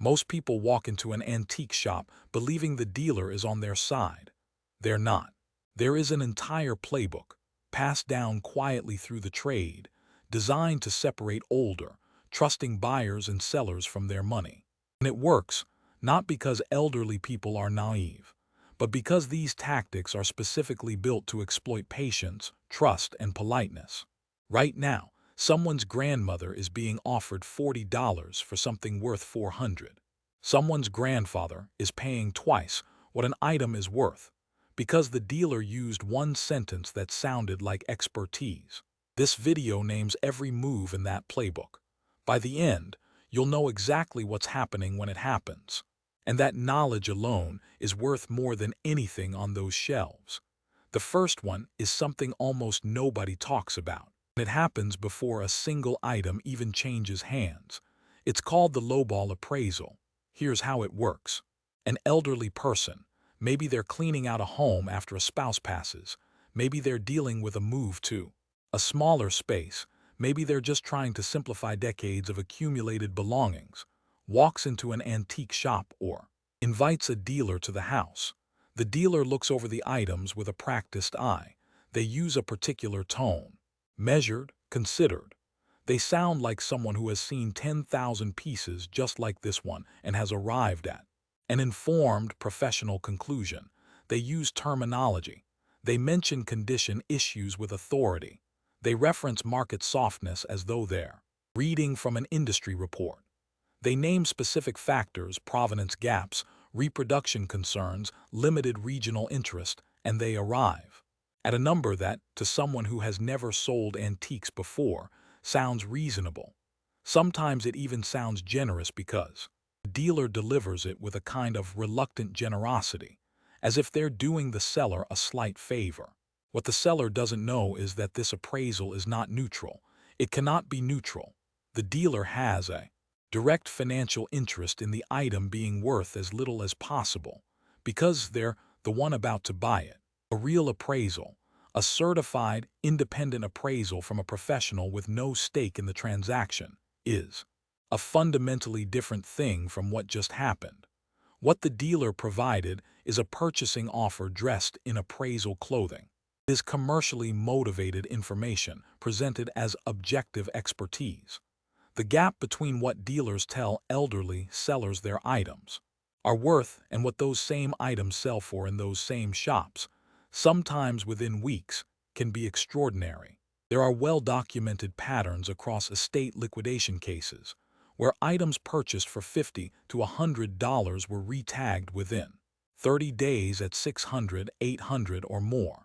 Most people walk into an antique shop believing the dealer is on their side. They're not. There is an entire playbook, passed down quietly through the trade, designed to separate older, trusting buyers and sellers from their money. And it works, not because elderly people are naive, but because these tactics are specifically built to exploit patience, trust, and politeness. Right now, someone's grandmother is being offered $40 for something worth $400. Someone's grandfather is paying twice what an item is worth because the dealer used one sentence that sounded like expertise. This video names every move in that playbook. By the end, you'll know exactly what's happening when it happens. And that knowledge alone is worth more than anything on those shelves. The first one is something almost nobody talks about. It happens before a single item even changes hands. It's called the lowball appraisal. Here's how it works. An elderly person, maybe they're cleaning out a home after a spouse passes, maybe they're dealing with a move to a smaller space, maybe they're just trying to simplify decades of accumulated belongings, walks into an antique shop or invites a dealer to the house. The dealer looks over the items with a practiced eye. They use a particular tone. Measured, considered. They sound like someone who has seen 10,000 pieces just like this one and has arrived at an informed, professional conclusion. They use terminology. They mention condition issues with authority. They reference market softness as though they're reading from an industry report. They name specific factors, provenance gaps, reproduction concerns, limited regional interest, and they arrive at a number that, to someone who has never sold antiques before, sounds reasonable. Sometimes it even sounds generous because the dealer delivers it with a kind of reluctant generosity, as if they're doing the seller a slight favor. What the seller doesn't know is that this appraisal is not neutral. It cannot be neutral. The dealer has a direct financial interest in the item being worth as little as possible, because they're the one about to buy it. A real appraisal, a certified, independent appraisal from a professional with no stake in the transaction, is a fundamentally different thing from what just happened. What the dealer provided is a purchasing offer dressed in appraisal clothing. It is commercially motivated information presented as objective expertise. The gap between what dealers tell elderly sellers their items are worth and what those same items sell for in those same shops, sometimes within weeks, can be extraordinary. There are well-documented patterns across estate liquidation cases where items purchased for $50 to $100 were retagged within 30 days at $600, $800 or more.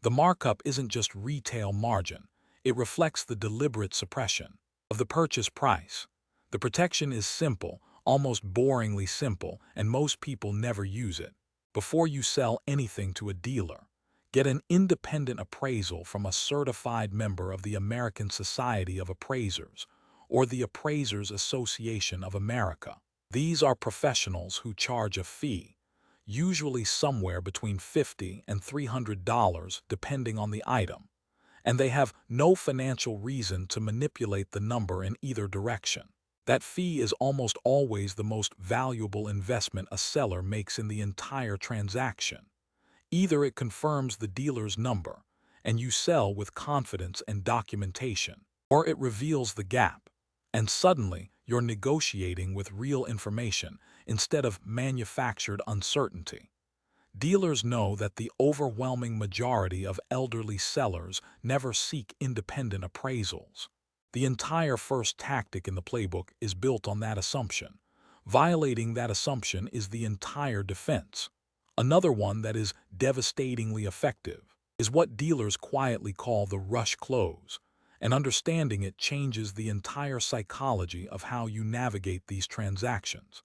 The markup isn't just retail margin. It reflects the deliberate suppression of the purchase price. The protection is simple, almost boringly simple, and most people never use it. Before you sell anything to a dealer, get an independent appraisal from a certified member of the American Society of Appraisers or the Appraisers Association of America. These are professionals who charge a fee, usually somewhere between $50 and $300 depending on the item, and they have no financial reason to manipulate the number in either direction. That fee is almost always the most valuable investment a seller makes in the entire transaction. Either it confirms the dealer's number, and you sell with confidence and documentation, or it reveals the gap, and suddenly you're negotiating with real information instead of manufactured uncertainty. Dealers know that the overwhelming majority of elderly sellers never seek independent appraisals. The entire first tactic in the playbook is built on that assumption. Violating that assumption is the entire defense. Another one that is devastatingly effective is what dealers quietly call the rush close, and understanding it changes the entire psychology of how you navigate these transactions.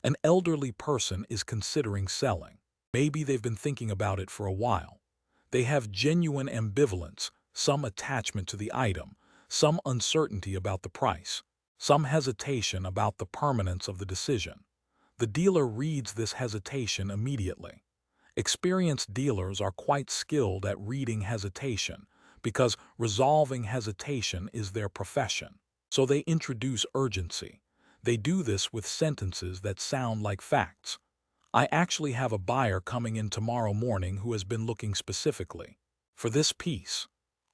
An elderly person is considering selling. Maybe they've been thinking about it for a while. They have genuine ambivalence, some attachment to the item, some uncertainty about the price, some hesitation about the permanence of the decision. The dealer reads this hesitation immediately. Experienced dealers are quite skilled at reading hesitation because resolving hesitation is their profession. So they introduce urgency. They do this with sentences that sound like facts. I actually have a buyer coming in tomorrow morning who has been looking specifically for this piece.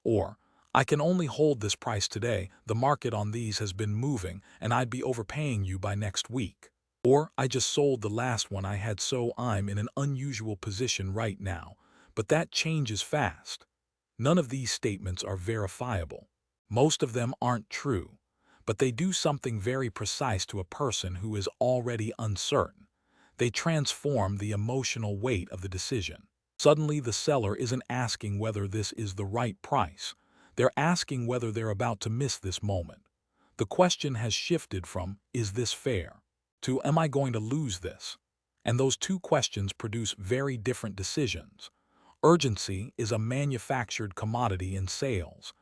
Or, I can only hold this price today, the market on these has been moving and I'd be overpaying you by next week. Or, I just sold the last one I had so I'm in an unusual position right now, but that changes fast. None of these statements are verifiable. Most of them aren't true, but they do something very precise to a person who is already uncertain. They transform the emotional weight of the decision. Suddenly, the seller isn't asking whether this is the right price. They're asking whether they're about to miss this moment. The question has shifted from, is this fair, to, am I going to lose this? And those two questions produce very different decisions. Urgency is a manufactured commodity in sales.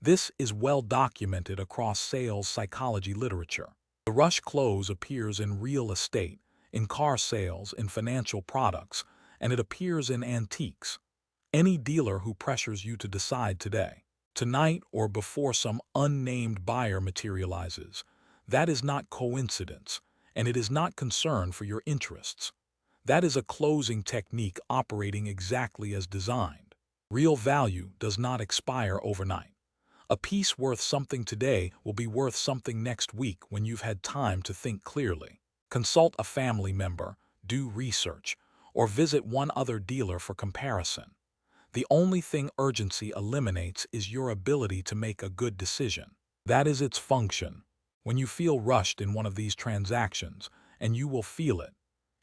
This is well documented across sales psychology literature. The rush close appears in real estate, in car sales, in financial products, and it appears in antiques. Any dealer who pressures you to decide today, tonight, or before some unnamed buyer materializes, that is not coincidence, and it is not concern for your interests. That is a closing technique operating exactly as designed. Real value does not expire overnight. A piece worth something today will be worth something next week when you've had time to think clearly. Consult a family member, do research, or visit one other dealer for comparison. The only thing urgency eliminates is your ability to make a good decision. That is its function. When you feel rushed in one of these transactions, and you will feel it,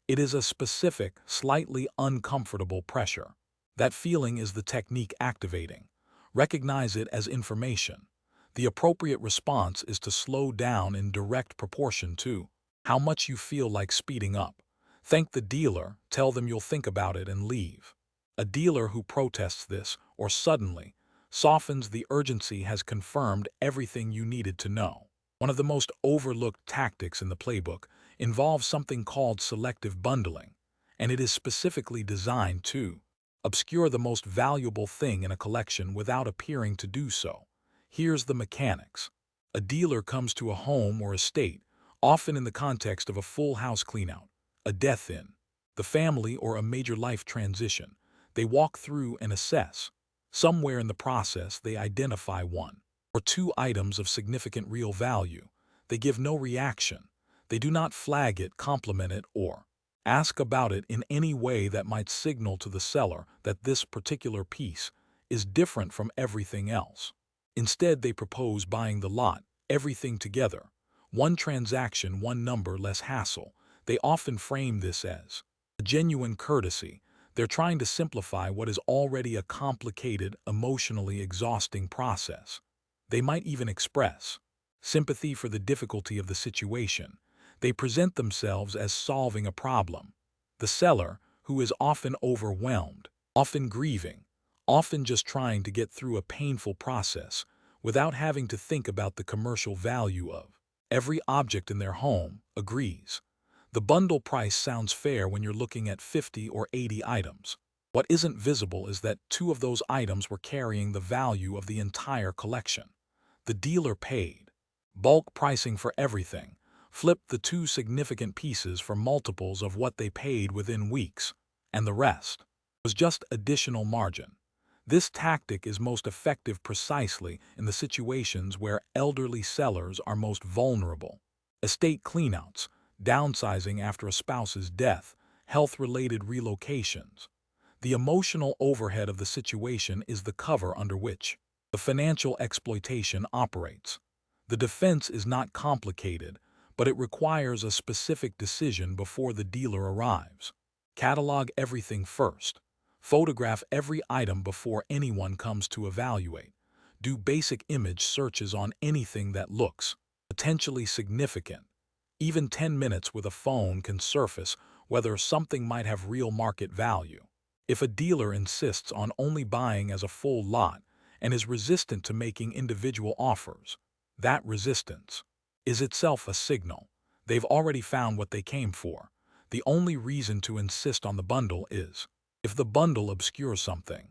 it is a specific, slightly uncomfortable pressure. That feeling is the technique activating. Recognize it as information. The appropriate response is to slow down in direct proportion to how much you feel like speeding up. Thank the dealer, tell them you'll think about it and leave. A dealer who protests this, or suddenly softens the urgency, has confirmed everything you needed to know. One of the most overlooked tactics in the playbook involves something called selective bundling, and it is specifically designed to obscure the most valuable thing in a collection without appearing to do so. Here's the mechanics. A dealer comes to a home or estate, often in the context of a full house cleanout, a death-in, the family, or a major life transition. They walk through and assess. Somewhere in the process, they identify one or two items of significant real value. They give no reaction. They do not flag it, compliment it, or ask about it in any way that might signal to the seller that this particular piece is different from everything else. Instead, they propose buying the lot, everything together. One transaction, one number, less hassle. They often frame this as a genuine courtesy. They're trying to simplify what is already a complicated, emotionally exhausting process. They might even express sympathy for the difficulty of the situation. They present themselves as solving a problem. The seller, who is often overwhelmed, often grieving, often just trying to get through a painful process without having to think about the commercial value of every object in their home, agrees. The bundle price sounds fair when you're looking at 50 or 80 items. What isn't visible is that two of those items were carrying the value of the entire collection. The dealer paid bulk pricing for everything, flipped the two significant pieces for multiples of what they paid within weeks, and the rest was just additional margin. This tactic is most effective precisely in the situations where elderly sellers are most vulnerable. Estate cleanouts, downsizing after a spouse's death, health-related relocations. The emotional overhead of the situation is the cover under which the financial exploitation operates. The defense is not complicated, but it requires a specific decision before the dealer arrives. Catalog everything first. Photograph every item before anyone comes to evaluate. Do basic image searches on anything that looks potentially significant. Even 10 minutes with a phone can surface whether something might have real market value. If a dealer insists on only buying as a full lot and is resistant to making individual offers, that resistance is itself a signal. They've already found what they came for. The only reason to insist on the bundle is if the bundle obscures something.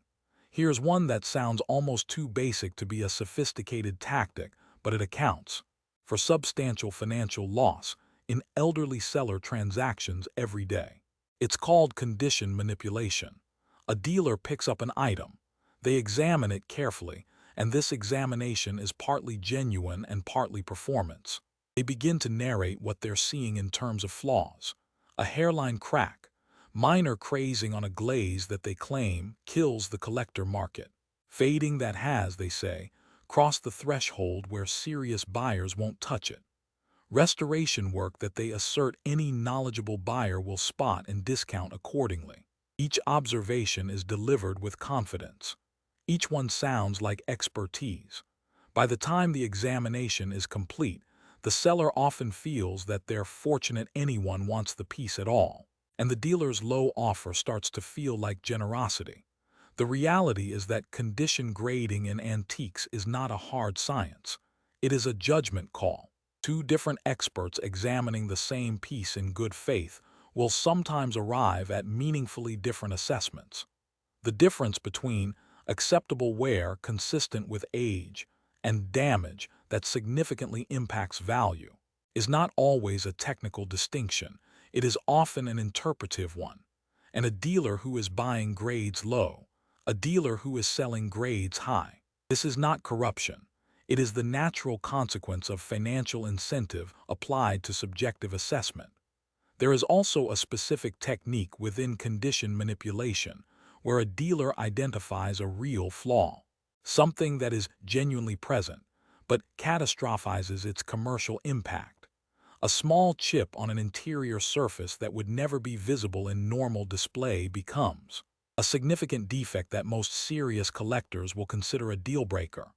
Here's one that sounds almost too basic to be a sophisticated tactic, but it accounts for substantial financial loss in elderly seller transactions every day. It's called condition manipulation. A dealer picks up an item. They examine it carefully, and this examination is partly genuine and partly performance. They begin to narrate what they're seeing in terms of flaws. A hairline crack, minor crazing on a glaze that they claim kills the collector market. Fading that has, they say, crossed the threshold where serious buyers won't touch it. Restoration work that they assert any knowledgeable buyer will spot and discount accordingly. Each observation is delivered with confidence. Each one sounds like expertise. By the time the examination is complete, the seller often feels that they're fortunate anyone wants the piece at all, and the dealer's low offer starts to feel like generosity. The reality is that condition grading in antiques is not a hard science. It is a judgment call. Two different experts examining the same piece in good faith will sometimes arrive at meaningfully different assessments. The difference between acceptable wear consistent with age and damage that significantly impacts value is not always a technical distinction. It is often an interpretive one. And a dealer who is buying grades low, a dealer who is selling grades high. This is not corruption. It is the natural consequence of financial incentive applied to subjective assessment. There is also a specific technique within condition manipulation where a dealer identifies a real flaw, something that is genuinely present, but catastrophizes its commercial impact. A small chip on an interior surface that would never be visible in normal display becomes a significant defect that most serious collectors will consider a deal breaker.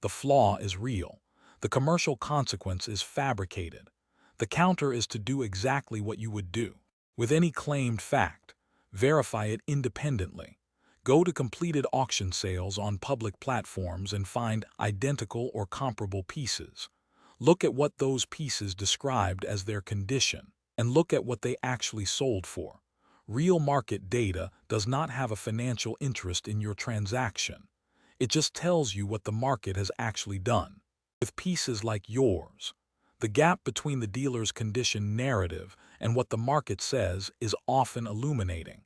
The flaw is real. The commercial consequence is fabricated. The counter is to do exactly what you would do with any claimed fact. Verify it independently. Go to completed auction sales on public platforms and find identical or comparable pieces. Look at what those pieces described as their condition, and look at what they actually sold for. Real market data does not have a financial interest in your transaction. It just tells you what the market has actually done. With pieces like yours, the gap between the dealer's condition narrative and what the market says is often illuminating.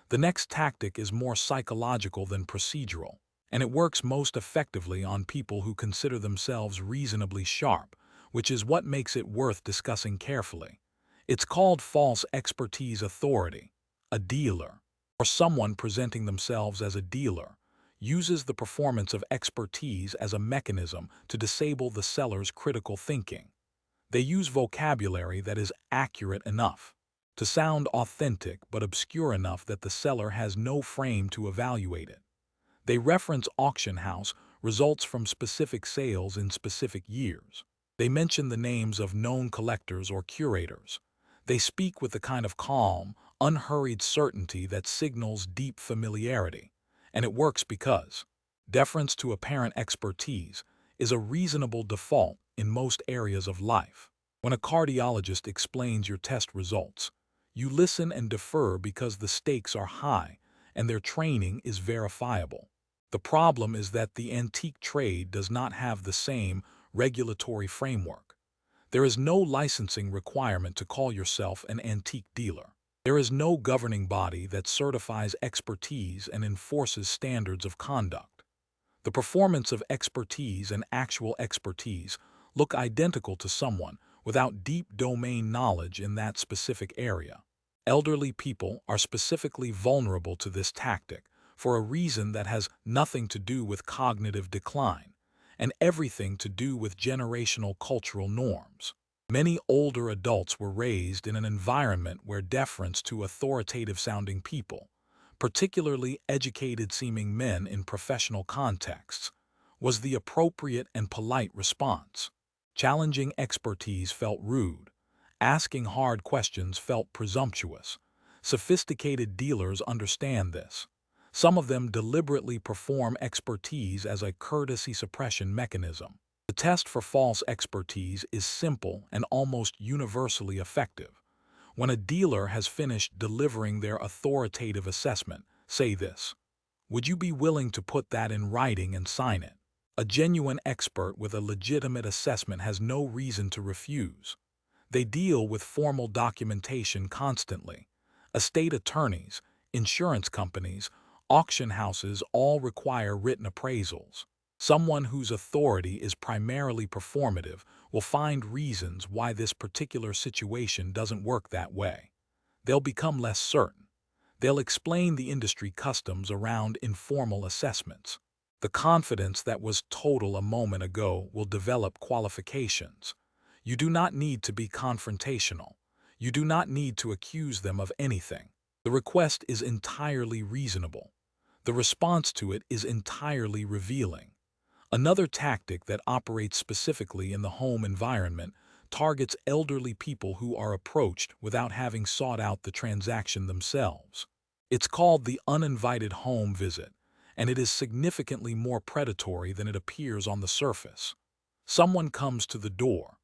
The next tactic is more psychological than procedural, and it works most effectively on people who consider themselves reasonably sharp, which is what makes it worth discussing carefully. It's called false expertise authority. A dealer, or someone presenting themselves as a dealer, uses the performance of expertise as a mechanism to disable the seller's critical thinking. They use vocabulary that is accurate enough to sound authentic but obscure enough that the seller has no frame to evaluate it. They reference auction house results from specific sales in specific years. They mention the names of known collectors or curators. They speak with the kind of calm, unhurried certainty that signals deep familiarity. And it works because deference to apparent expertise is a reasonable default in most areas of life. When a cardiologist explains your test results, you listen and defer because the stakes are high and their training is verifiable. The problem is that the antique trade does not have the same regulatory framework. There is no licensing requirement to call yourself an antique dealer. There is no governing body that certifies expertise and enforces standards of conduct. The performance of expertise and actual expertise look identical to someone without deep domain knowledge in that specific area. Elderly people are specifically vulnerable to this tactic for a reason that has nothing to do with cognitive decline and everything to do with generational cultural norms. Many older adults were raised in an environment where deference to authoritative-sounding people, particularly educated-seeming men in professional contexts, was the appropriate and polite response. Challenging expertise felt rude. Asking hard questions felt presumptuous. Sophisticated dealers understand this. Some of them deliberately perform expertise as a courtesy suppression mechanism. The test for false expertise is simple and almost universally effective. When a dealer has finished delivering their authoritative assessment, say this: "Would you be willing to put that in writing and sign it?" A genuine expert with a legitimate assessment has no reason to refuse. They deal with formal documentation constantly. Estate attorneys, insurance companies, auction houses all require written appraisals. Someone whose authority is primarily performative will find reasons why this particular situation doesn't work that way. They'll become less certain. They'll explain the industry customs around informal assessments. The confidence that was total a moment ago will develop qualifications. You do not need to be confrontational. You do not need to accuse them of anything. The request is entirely reasonable. The response to it is entirely revealing. Another tactic that operates specifically in the home environment targets elderly people who are approached without having sought out the transaction themselves. It's called the uninvited home visit, and it is significantly more predatory than it appears on the surface. Someone comes to the door.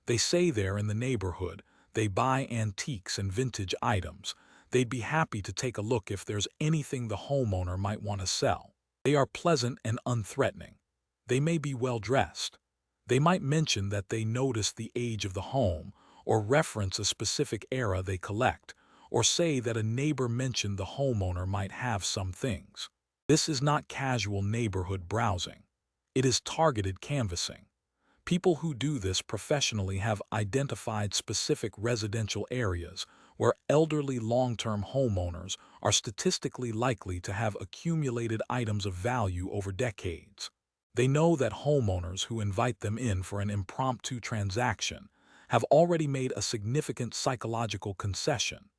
They say they're in the neighborhood. They buy antiques and vintage items. They'd be happy to take a look if there's anything the homeowner might want to sell. They are pleasant and unthreatening. They may be well-dressed. They might mention that they notice the age of the home, or reference a specific era they collect, or say that a neighbor mentioned the homeowner might have some things. This is not casual neighborhood browsing. It is targeted canvassing. People who do this professionally have identified specific residential areas where elderly long-term homeowners are statistically likely to have accumulated items of value over decades. They know that homeowners who invite them in for an impromptu transaction have already made a significant psychological concession.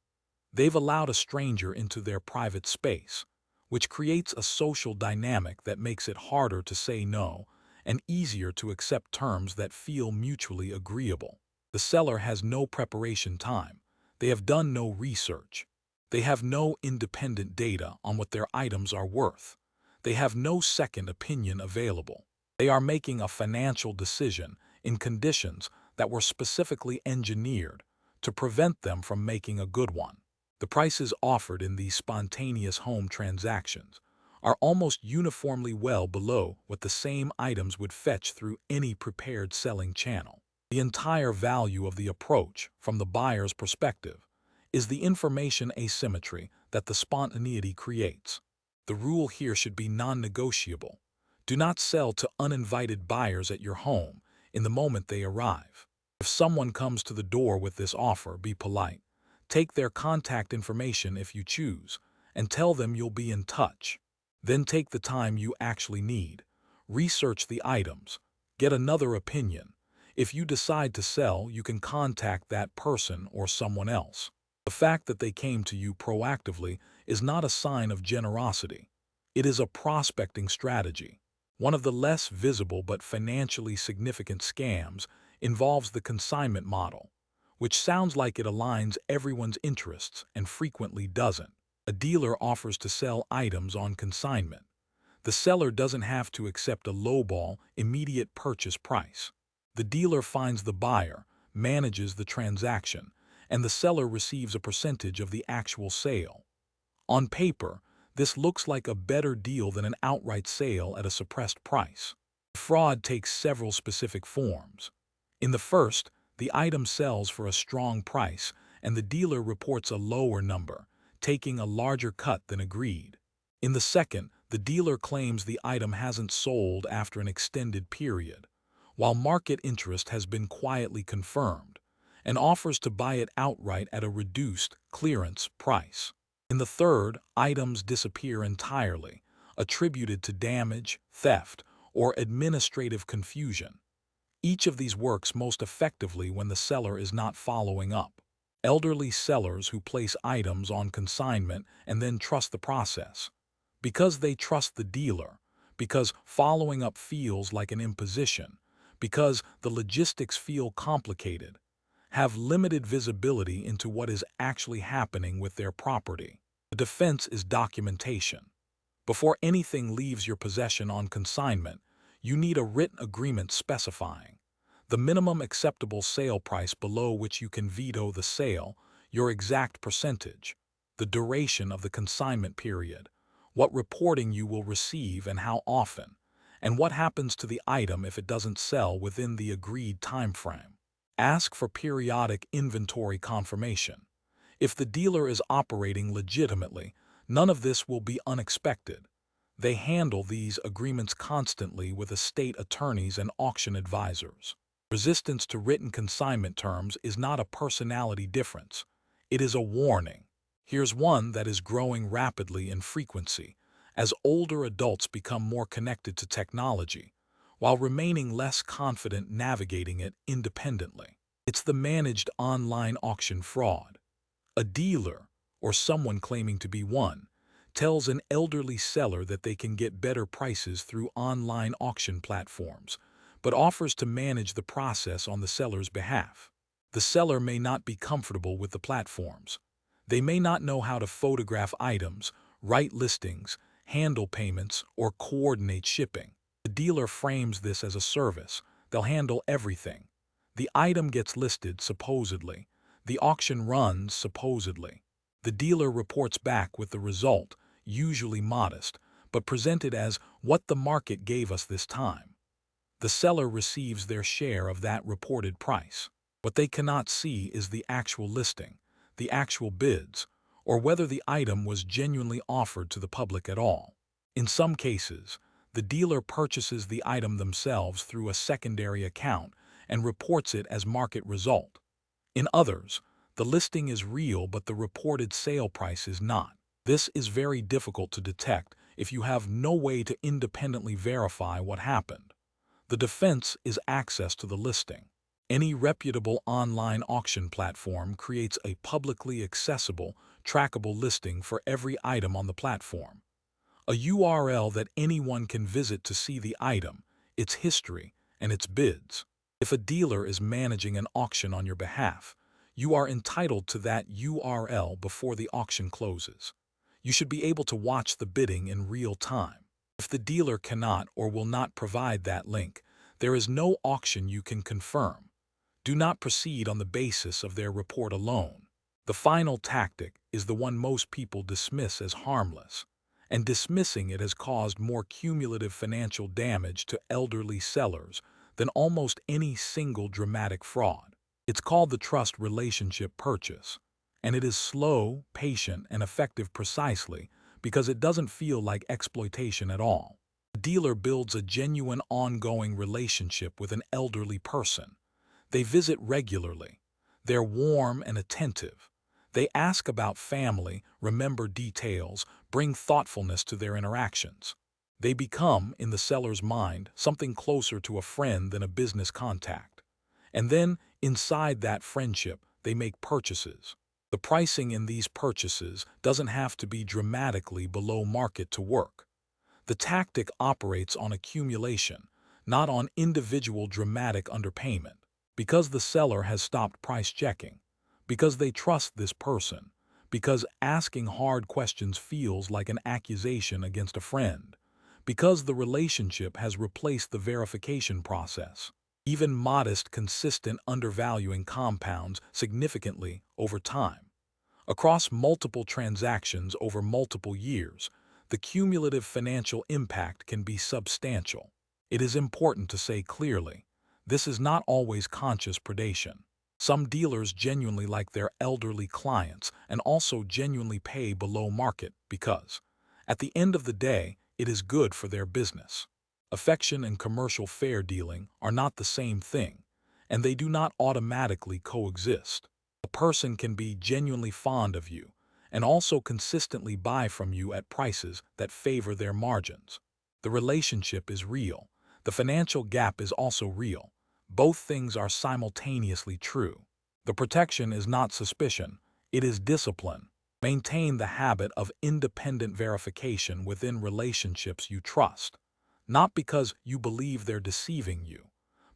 They've allowed a stranger into their private space, which creates a social dynamic that makes it harder to say no and easier to accept terms that feel mutually agreeable. The seller has no preparation time. They have done no research. They have no independent data on what their items are worth. They have no second opinion available. They are making a financial decision in conditions that were specifically engineered to prevent them from making a good one. The prices offered in these spontaneous home transactions are almost uniformly well below what the same items would fetch through any prepared selling channel. The entire value of the approach, from the buyer's perspective, is the information asymmetry that the spontaneity creates. The rule here should be non-negotiable. Do not sell to uninvited buyers at your home in the moment they arrive. If someone comes to the door with this offer, be polite. Take their contact information if you choose, and tell them you'll be in touch. Then take the time you actually need. Research the items. Get another opinion. If you decide to sell, you can contact that person or someone else. The fact that they came to you proactively is not a sign of generosity. It is a prospecting strategy. One of the less visible but financially significant scams involves the consignment model, which sounds like it aligns everyone's interests and frequently doesn't. A dealer offers to sell items on consignment. The seller doesn't have to accept a lowball, immediate purchase price. The dealer finds the buyer, manages the transaction, and the seller receives a percentage of the actual sale. On paper, this looks like a better deal than an outright sale at a suppressed price. Fraud takes several specific forms. In the first, the item sells for a strong price, and the dealer reports a lower number, taking a larger cut than agreed. In the second, the dealer claims the item hasn't sold after an extended period, while market interest has been quietly confirmed, and offers to buy it outright at a reduced clearance price. In the third, items disappear entirely, attributed to damage, theft, or administrative confusion. Each of these works most effectively when the seller is not following up. Elderly sellers who place items on consignment and then trust the process. Because they trust the dealer, because following up feels like an imposition, because the logistics feel complicated, have limited visibility into what is actually happening with their property. The defense is documentation. Before anything leaves your possession on consignment, you need a written agreement specifying the minimum acceptable sale price below which you can veto the sale, your exact percentage, the duration of the consignment period, what reporting you will receive and how often, and what happens to the item if it doesn't sell within the agreed time frame. Ask for periodic inventory confirmation. If the dealer is operating legitimately, none of this will be unexpected. They handle these agreements constantly with estate attorneys and auction advisors. Resistance to written consignment terms is not a personality difference. It is a warning. Here's one that is growing rapidly in frequency as older adults become more connected to technology, while remaining less confident navigating it independently. It's the managed online auction fraud. A dealer, or someone claiming to be one, tells an elderly seller that they can get better prices through online auction platforms, but offers to manage the process on the seller's behalf. The seller may not be comfortable with the platforms. They may not know how to photograph items, write listings, handle payments, or coordinate shipping. The dealer frames this as a service. They'll handle everything. The item gets listed, supposedly. The auction runs, supposedly. The dealer reports back with the result, usually modest, but presented as what the market gave us this time. The seller receives their share of that reported price. What they cannot see is the actual listing, the actual bids, or whether the item was genuinely offered to the public at all. In some cases, the dealer purchases the item themselves through a secondary account and reports it as market result. In others, the listing is real but the reported sale price is not. This is very difficult to detect if you have no way to independently verify what happened. The defense is access to the listing. Any reputable online auction platform creates a publicly accessible, trackable listing for every item on the platform. A URL that anyone can visit to see the item, its history, and its bids. If a dealer is managing an auction on your behalf, you are entitled to that URL before the auction closes. You should be able to watch the bidding in real time. If the dealer cannot or will not provide that link, there is no auction you can confirm. Do not proceed on the basis of their report alone. The final tactic is the one most people dismiss as harmless, and dismissing it has caused more cumulative financial damage to elderly sellers than almost any single dramatic fraud. It's called the trust relationship purchase, and it is slow, patient, and effective precisely because it doesn't feel like exploitation at all. The dealer builds a genuine ongoing relationship with an elderly person. They visit regularly. They're warm and attentive. They ask about family, remember details, bring thoughtfulness to their interactions. They become, in the seller's mind, something closer to a friend than a business contact. And then, inside that friendship, they make purchases. The pricing in these purchases doesn't have to be dramatically below market to work. The tactic operates on accumulation, not on individual dramatic underpayment. Because the seller has stopped price checking, because they trust this person, because asking hard questions feels like an accusation against a friend, because the relationship has replaced the verification process. Even modest, consistent undervaluing compounds significantly over time. Across multiple transactions over multiple years, the cumulative financial impact can be substantial. It is important to say clearly, this is not always conscious predation. Some dealers genuinely like their elderly clients and also genuinely pay below market because, at the end of the day, it is good for their business. Affection and commercial fair dealing are not the same thing, and they do not automatically coexist. A person can be genuinely fond of you and also consistently buy from you at prices that favor their margins. The relationship is real. The financial gap is also real. Both things are simultaneously true. The protection is not suspicion, it is discipline. Maintain the habit of independent verification within relationships you trust, not because you believe they're deceiving you,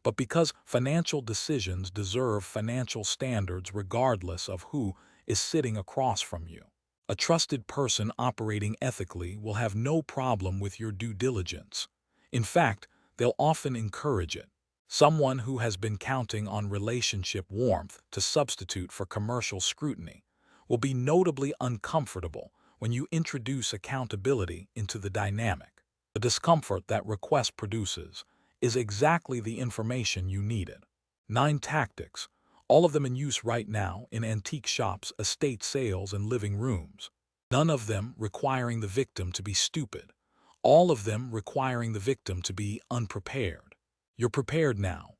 but because financial decisions deserve financial standards regardless of who is sitting across from you. A trusted person operating ethically will have no problem with your due diligence. In fact, they'll often encourage it. Someone who has been counting on relationship warmth to substitute for commercial scrutiny will be notably uncomfortable when you introduce accountability into the dynamic. The discomfort that request produces is exactly the information you needed. 9 tactics All of them in use right now in antique shops, estate sales, and living rooms. None of them requiring the victim to be stupid. All of them requiring the victim to be unprepared. You're prepared now.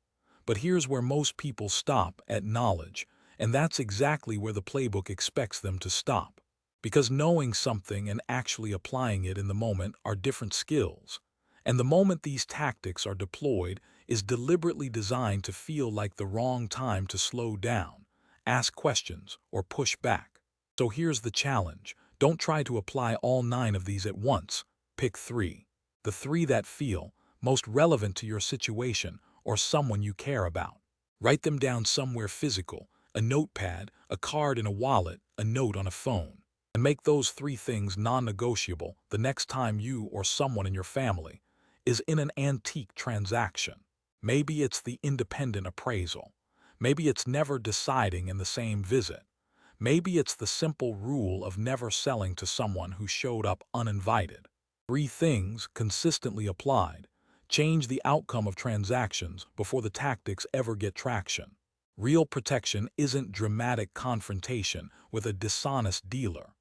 But here's where most people stop, at knowledge, and that's exactly where the playbook expects them to stop. Because knowing something and actually applying it in the moment are different skills. And the moment these tactics are deployed is deliberately designed to feel like the wrong time to slow down, ask questions, or push back. So here's the challenge. Don't try to apply all 9 of these at once. Pick 3. The 3 that feel most relevant to your situation or someone you care about. Write them down somewhere physical, a notepad, a card in a wallet, a note on a phone. And make those 3 things non-negotiable the next time you or someone in your family is in an antique transaction. Maybe it's the independent appraisal. Maybe it's never deciding in the same visit. Maybe it's the simple rule of never selling to someone who showed up uninvited. 3 things consistently applied change the outcome of transactions before the tactics ever get traction. Real protection isn't dramatic confrontation with a dishonest dealer.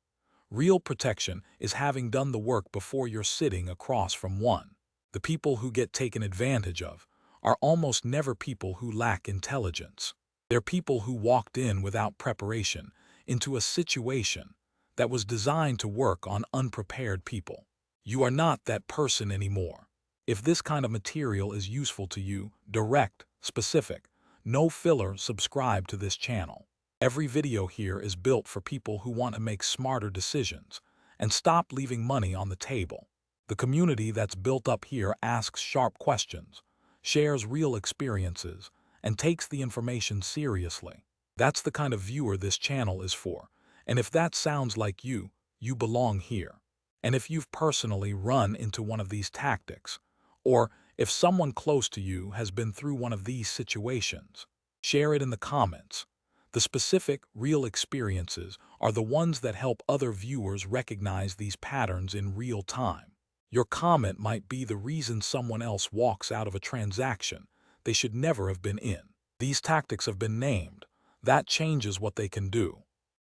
Real protection is having done the work before you're sitting across from one. The people who get taken advantage of are almost never people who lack intelligence. They're people who walked in without preparation into a situation that was designed to work on unprepared people. You are not that person anymore. If this kind of material is useful to you, direct, specific, no filler, subscribe to this channel. Every video here is built for people who want to make smarter decisions and stop leaving money on the table. The community that's built up here asks sharp questions, shares real experiences, and takes the information seriously. That's the kind of viewer this channel is for. And if that sounds like you, you belong here. And if you've personally run into one of these tactics, or if someone close to you has been through one of these situations, share it in the comments. The specific, real experiences are the ones that help other viewers recognize these patterns in real time. Your comment might be the reason someone else walks out of a transaction they should never have been in. These tactics have been named. That changes what they can do.